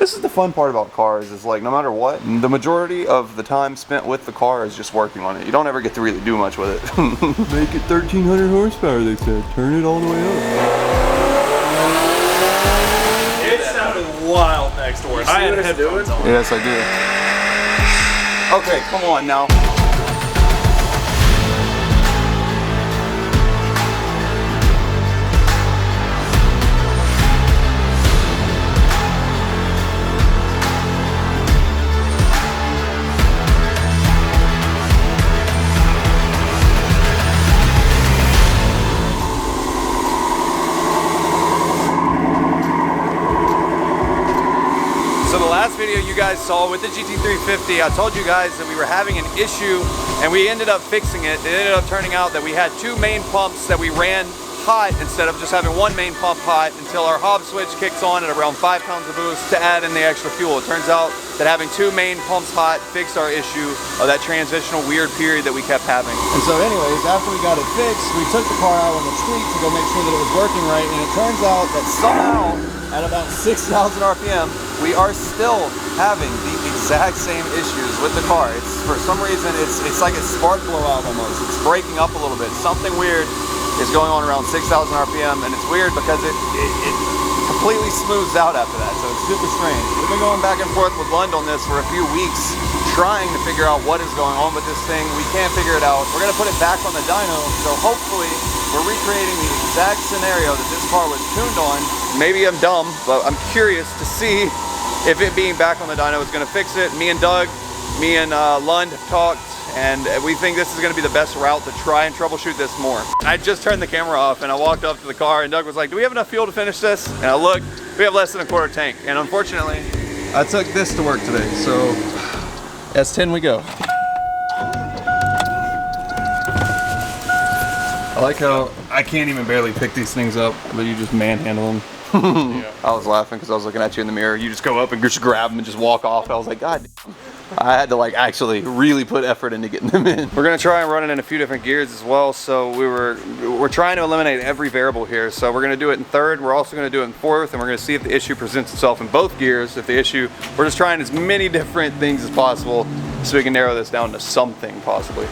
This is the fun part about cars, is like no matter what, the majority of the time spent with the car is just working on it. You don't ever get to really do much with it. Make it 1300 horsepower, they said. Turn it all the way up. It sounded wild next door. I had headphones on. Yes, I do. Okay, come on now. Video you guys saw with the GT350, I told you guys that we were having an issue and we ended up fixing it. It ended up turning out that we had two main pumps that we ran hot instead of just having one main pump hot until our hob switch kicks on at around 5 pounds of boost to add in the extra fuel. It turns out that having two main pumps hot fixed our issue of that transitional weird period that we kept having. And so anyways, after we got it fixed, we took the car out on the street to go make sure that it was working right, and it turns out that somehow at about 6,000 RPM, we are still having the exact same issues with the car. It's, for some reason, it's like a spark blowout almost. It's breaking up a little bit. Something weird is going on around 6,000 RPM, and it's weird because it completely smooths out after that, so it's super strange. We've been going back and forth with Lund on this for a few weeks, trying to figure out what is going on with this thing. We can't figure it out. We're gonna put it back on the dyno, so hopefully we're recreating the exact scenario that this car was tuned on. Maybe I'm dumb, but I'm curious to see if it being back on the dyno is gonna fix it. Me and Doug, me and Lund have talked, and we think this is gonna be the best route to try and troubleshoot this more. I just turned the camera off and I walked up to the car and Doug was like, do we have enough fuel to finish this? And I looked, we have less than a quarter tank. And unfortunately, I took this to work today, so S10 we go. I like how I can't even barely pick these things up, but you just manhandle them. Yeah. I was laughing because I was looking at you in the mirror. You just go up and just grab them and just walk off. I was like, God damn. I had to like actually really put effort into getting them in. We're gonna try and run it in a few different gears as well. So we're trying to eliminate every variable here. So we're gonna do it in third. We're also gonna do it in fourth, and we're gonna see if the issue presents itself in both gears. If the issue, we're just trying as many different things as possible so we can narrow this down to something possibly.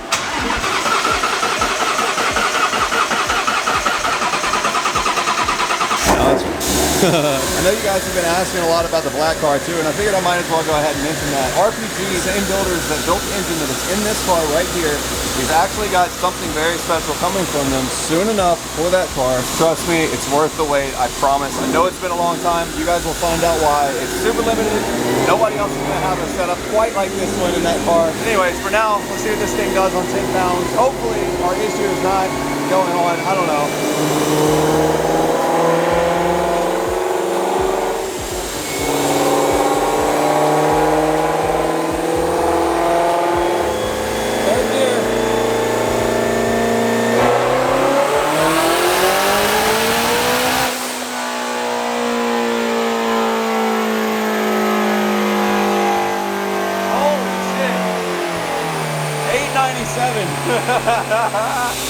I know you guys have been asking a lot about the black car too, and I figured I might as well go ahead and mention that. RPG, same builders that built the engine that is in this car right here, we've actually got something very special coming from them soon enough for that car. Trust me, it's worth the wait, I promise. I know it's been a long time. You guys will find out why. It's super limited. Nobody else is going to have a setup quite like this one in that car. Anyways, for now, let's see what this thing does on 10 pounds. Hopefully, our issue is not going on. I don't know.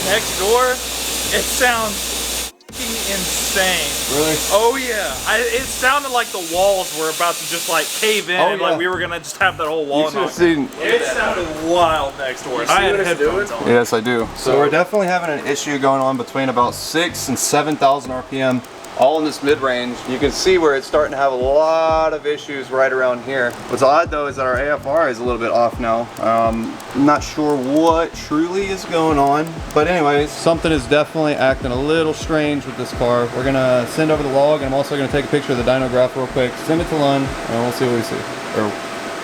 Next door, it sounds fucking insane. Really? Oh yeah. It sounded like the walls were about to just like cave in, and like we were gonna just have that whole wall. It sounded wild next door. I had headphones on. Yes, I do. So we're definitely having an issue going on between about 6,000 and 7,000 RPM. All in this mid-range. You can see where it's starting to have a lot of issues right around here. What's odd though is that our AFR is a little bit off now. I'm not sure what truly is going on, but anyways, something is definitely acting a little strange with this car. We're gonna send over the log, and I'm also gonna take a picture of the dyno graph real quick, send it to Lund, and we'll see what we see. Or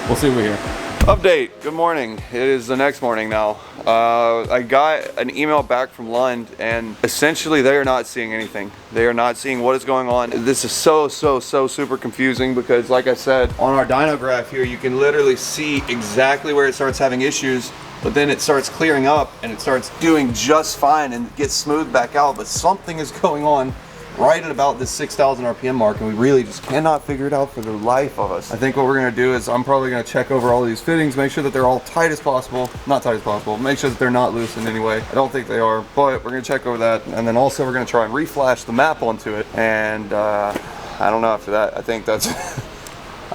we'll see what we hear. Update, good morning. It is the next morning now. I got an email back from Lund, and essentially they are not seeing anything. They are not seeing what is going on. This is so super confusing because like I said, on our dyno graph here, you can literally see exactly where it starts having issues, but then it starts clearing up and it starts doing just fine and gets smoothed back out, but something is going on right at about this 6,000 RPM mark, and we really just cannot figure it out for the life of us. I think what we're gonna do is I'm probably gonna check over all of these fittings, make sure that they're all tight as possible. Not tight as possible, make sure that they're not loose in any way. I don't think they are, but we're gonna check over that, and then also we're gonna try and reflash the map onto it, and I don't know after that. I think that's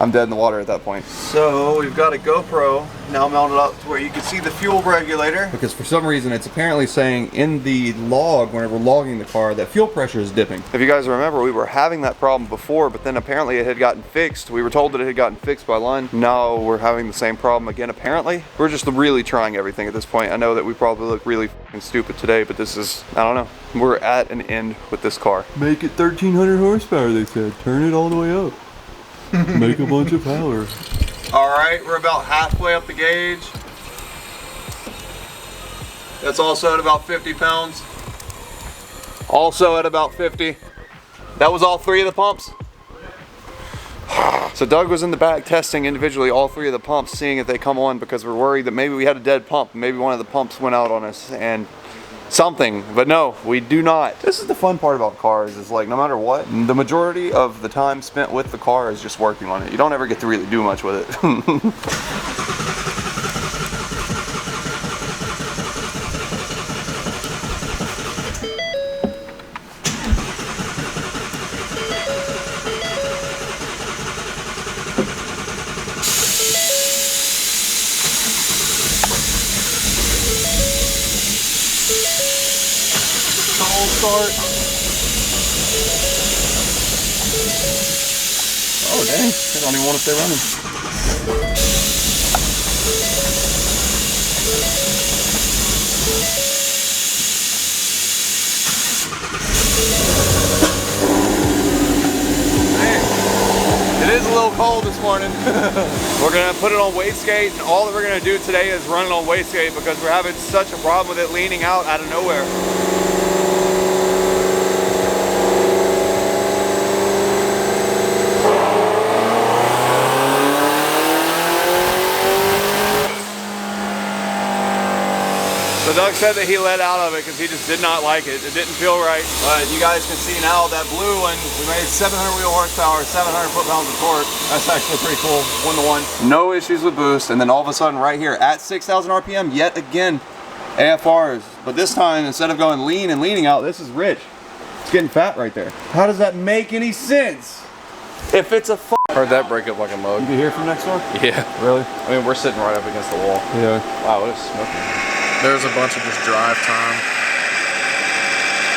I'm dead in the water at that point. So we've got a GoPro now mounted up to where you can see the fuel regulator. Because for some reason it's apparently saying in the log, whenever we're logging the car, that fuel pressure is dipping. If you guys remember, we were having that problem before, but then apparently it had gotten fixed. We were told that it had gotten fixed by Lund. Now we're having the same problem again, apparently. We're just really trying everything at this point. I know that we probably look really fucking stupid today, but this is, I don't know. We're at an end with this car. Make it 1,300 horsepower, they said. Turn it all the way up. Make a bunch of power. All right, we're about halfway up the gauge. That's also at about 50 pounds. Also at about 50. That was all 3 of the pumps. So Doug was in the back testing individually all 3 of the pumps, seeing if they come on, because we're worried that maybe we had a dead pump. Maybe one of the pumps went out on us and something, but no, we do not. This is the fun part about cars, is like no matter what, the majority of the time spent with the car is just working on it. You don't ever get to really do much with it. Start. Oh dang, I don't even want to stay running. Man, it is a little cold this morning. We're gonna put it on wastegate, and all that we're gonna do today is run it on wastegate because we're having such a problem with it leaning out of nowhere. So Doug said that he let out of it because he just did not like it. It didn't feel right. But you guys can see now that blue one, we made 700 wheel horsepower, 700 foot-pounds of torque. That's actually pretty cool, 1-to-1. No issues with boost, and then all of a sudden right here at 6,000 RPM, yet again, AFRs. But this time, instead of going lean and leaning out, this is rich. It's getting fat right there. How does that make any sense? If it's a Heard that break up like a mug. You can hear from next door? Yeah. Really? I mean, we're sitting right up against the wall. Yeah. Wow, it is smoking. There's a bunch of just drive time.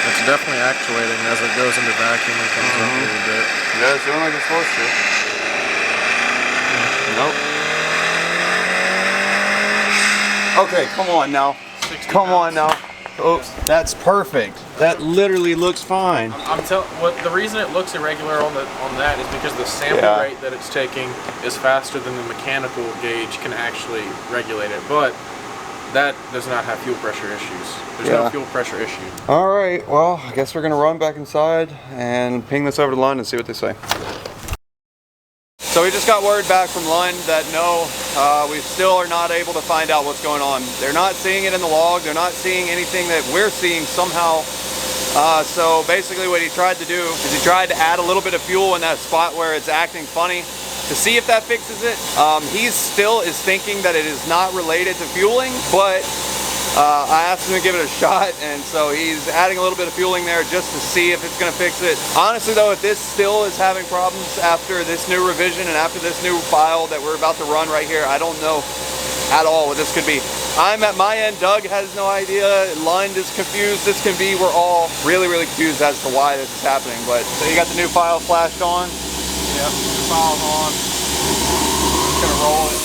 It's definitely actuating as it goes into vacuum and comes up a little bit. Yeah, it's doing like it's supposed to. Nope. Okay, come on now. Come on now. Oops, that's perfect. That literally looks fine. I'm telling what the reason it looks irregular on that is because the sample rate that it's taking is faster than the mechanical gauge can actually regulate it. But that does not have fuel pressure issues. There's no fuel pressure issue. All right, well, I guess we're gonna run back inside and ping this over to Lund and see what they say. So we just got word back from Lund that no, we still are not able to find out what's going on. They're not seeing it in the log. They're not seeing anything that we're seeing somehow. So basically what he tried to do is he tried to add a little bit of fuel in that spot where it's acting funny to see if that fixes it. He still is thinking that it is not related to fueling, but I asked him to give it a shot, and so he's adding a little bit of fueling there just to see if it's gonna fix it. Honestly though, if this still is having problems after this new revision and after this new file that we're about to run right here, I don't know at all what this could be. I'm at my end, Doug has no idea, Lund is confused, this can be, we're all really, really confused as to why this is happening. But so you got the new file flashed on? Yep, the file's on. Just gonna roll it.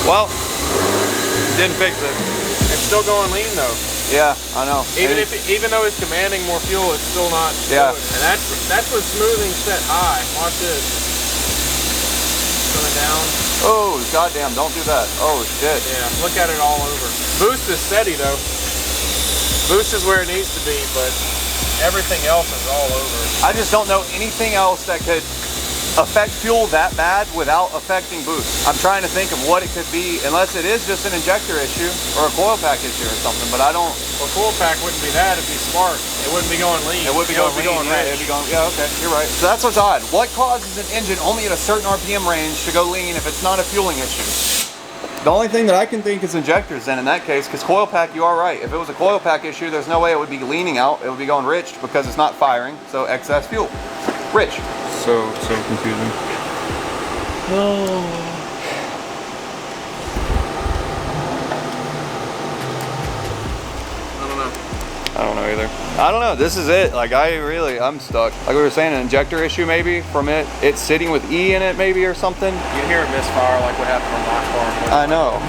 Well, didn't fix it. It's still going lean though. Yeah, I know. Even though it's commanding more fuel, it's still not. Yeah. And that's with smoothing set high. Watch this. Coming down. Oh, goddamn! Don't do that. Oh shit. Yeah. Look at it all over. Boost is steady though. Boost is where it needs to be, but everything else is all over. I just don't know anything else that could affect fuel that bad without affecting boost. I'm trying to think of what it could be, unless it is just an injector issue or a coil pack issue or something, but I don't. Well, coil pack wouldn't be that, it'd be spark. It wouldn't be going lean. It would be going lean, yeah, it'd be going, yeah, okay, you're right. So that's what's odd. What causes an engine only at a certain RPM range to go lean if it's not a fueling issue? The only thing that I can think is injectors then in that case, because coil pack, you are right. If it was a coil pack issue, there's no way it would be leaning out. It would be going rich because it's not firing, so excess fuel. Rich. So confusing. No. I don't know either. I don't know, this is it. Like I'm stuck. Like we were saying, an injector issue maybe from it's sitting with E in it maybe or something. You hear a misfire like what happened on my car. I know.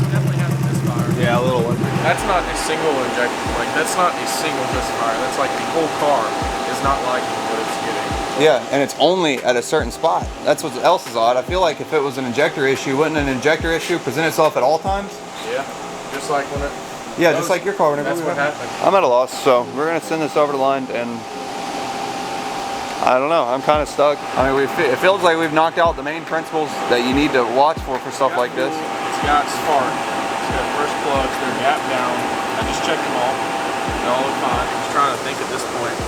Definitely has a misfire. Yeah, a little one. That's not a single injector, like that's not a single misfire. That's like the whole car is not liking what it's getting. Yeah, and it's only at a certain spot. That's what else is odd. I feel like if it was an injector issue, wouldn't an injector issue present itself at all times? Yeah, just like when it... Yeah, just like your car whenever that's what happened. I'm at a loss, so we're gonna send this over to Lund, and I don't know, I'm kind of stuck. I mean, it feels like we've knocked out the main principles that you need to watch for stuff like this. It's got spark, it's got first plugs, they're gap down. I just checked them all, they all look fine. I'm just trying to think at this point.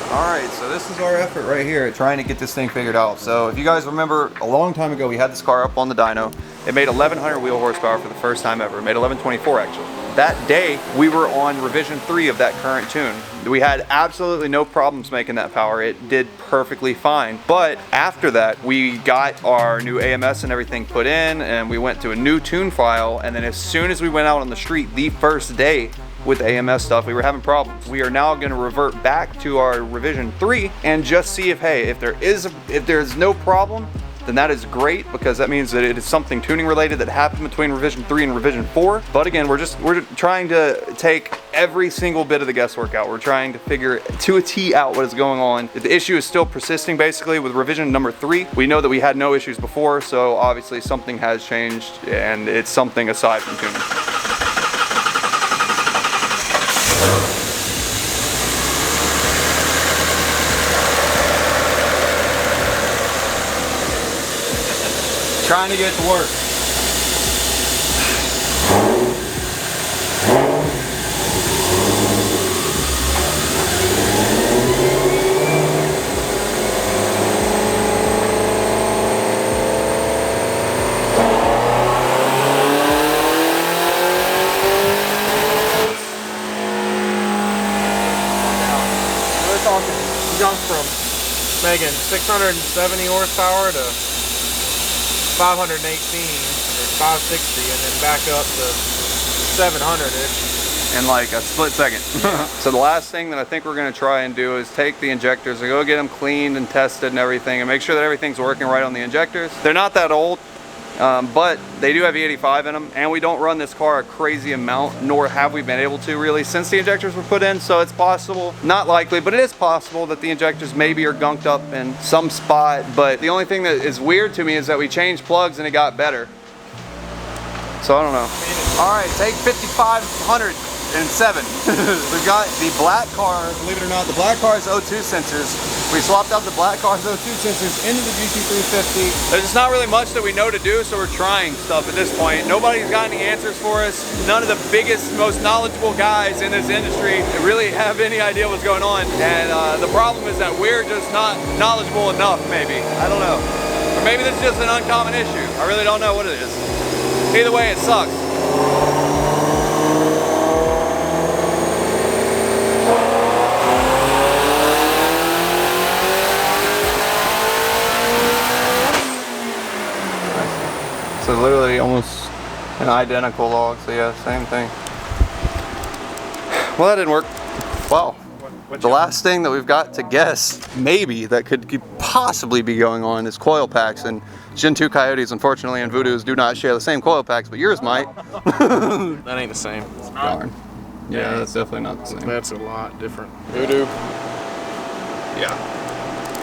Alright, so this is our effort right here at trying to get this thing figured out. So if you guys remember, a long time ago we had this car up on the dyno. It made 1100 wheel horsepower for the first time ever. It made 1124 actually. That day, we were on revision 3 of that current tune. We had absolutely no problems making that power. It did perfectly fine. But after that, we got our new AMS and everything put in, and we went to a new tune file, and then as soon as we went out on the street the first day, with AMS stuff, we were having problems. We are now going to revert back to our revision 3 and just see if, hey, if there's no problem, then that is great, because that means that it is something tuning related that happened between revision 3 and revision 4. But again, we're trying to take every single bit of the guesswork out. We're trying to figure to a T out what is going on. If the issue is still persisting basically with revision number 3, we know that we had no issues before, so obviously something has changed, and it's something aside from tuning. Trying to get it to work. We're talking jump from making 670 horsepower to 518 or 560, and then back up to 700-ish. In like a split second. So the last thing that I think we're going to try and do is take the injectors and go get them cleaned and tested and everything, and make sure that everything's working right on the injectors. They're not that old, but they do have E85 in them, and we don't run this car a crazy amount, nor have we been able to really since the injectors were put in. So it's possible, not likely, but it is possible that the injectors maybe are gunked up in some spot. But the only thing that is weird to me is that we changed plugs and it got better. So I don't know. All right, take 5507. We've got the black car, believe it or not, the black car's O2 sensors. We swapped out the black car's O2 sensors into the GT350. There's just not really much that we know to do, so we're trying stuff at this point. Nobody's got any answers for us. None of the biggest, most knowledgeable guys in this industry really have any idea what's going on. And the problem is that we're just not knowledgeable enough, maybe. I don't know. Or maybe this is just an uncommon issue. I really don't know what it is. Either way, it sucks. So literally almost an identical log, so yeah, same thing. Well, that didn't work. Wow. The last thing that we've got to guess, maybe, that could possibly be going on is coil packs. And Gen 2 Coyotes, unfortunately, and Voodoos do not share the same coil packs, but yours might. That ain't the same. Darn. Yeah, that's definitely not the same. That's a lot different. Voodoo. Yeah.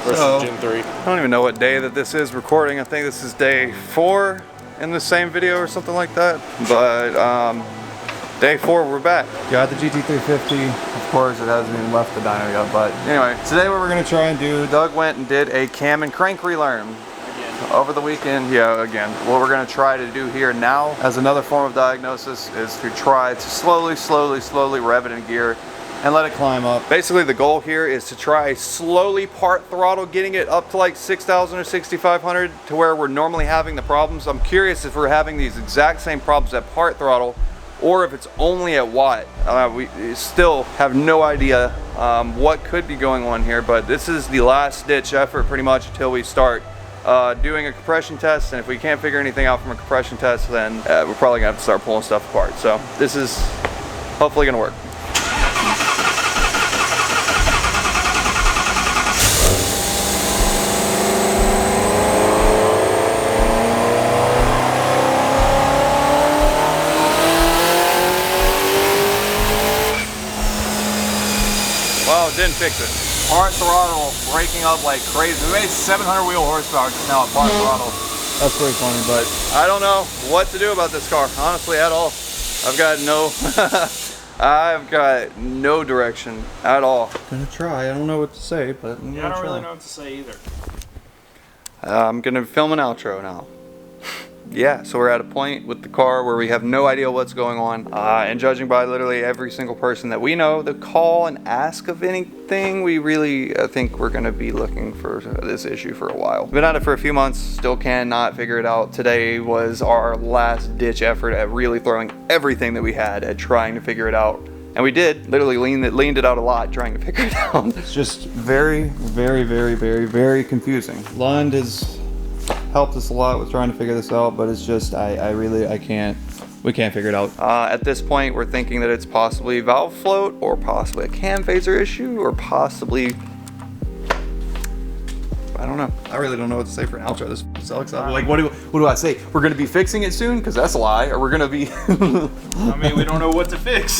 Versus So, Gen 3. I don't even know what day that this is recording. I think this is day 4 in the same video or something like that. But Day 4, we're back. Got the GT350. Of course, it hasn't even left the dyno yet, but anyway, today what we're gonna try and do, Doug went and did a cam and crank relearn. Again. Over the weekend, yeah, again. What we're gonna try to do here now, as another form of diagnosis, is to try to slowly rev it in gear and let it climb up. Basically, the goal here is to try slowly part throttle, getting it up to like 6,000 or 6,500 to where we're normally having the problems. I'm curious if we're having these exact same problems at part throttle or if it's only at watt. We still have no idea what could be going on here, but this is the last ditch effort pretty much until we start doing a compression test. And if we can't figure anything out from a compression test, then we're probably gonna have to start pulling stuff apart. So this is hopefully gonna work. Well, it didn't fix it. Part throttle breaking up like crazy. We made 700 wheel horsepower now at part throttle. That's pretty funny, but I don't know what to do about this car, honestly, at all. I've got no, I've got no direction at all. Gonna try. I don't know what to say, but I'm gonna I don't try. really know what to say either. I'm gonna film an outro now. Yeah, so we're at a point with the car where we have no idea what's going on, and judging by literally every single person that we know to call and ask of anything, we really think we're going to be looking for this issue for a while. We've been at it for a few months, still cannot figure it out. Today was our last ditch effort at really throwing everything that we had at trying to figure it out. And we did, literally leaned it out a lot trying to figure it out. It's just very confusing. Lund is helped us a lot with trying to figure this out, but it's just we can't figure it out. At this point, we're thinking that it's possibly valve float, or possibly a cam phaser issue, or possibly, I don't know. I really don't know what to say for an outro. This is so exciting. Like, what do I say? We're gonna be fixing it soon? Because that's a lie. Or we're gonna be I mean, we don't know what to fix.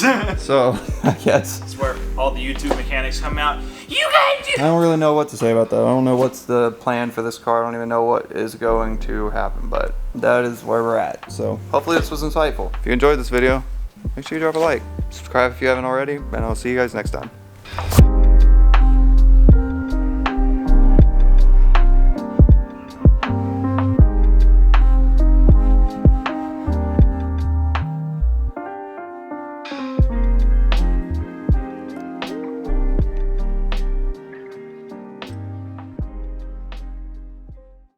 So, I guess. That's where all the YouTube mechanics come out. You guys do. I don't really know what to say about that. I don't know what's the plan for this car. I don't even know what is going to happen, but that is where we're at. So hopefully this was insightful. If you enjoyed this video, make sure you drop a like. Subscribe if you haven't already, and I'll see you guys next time.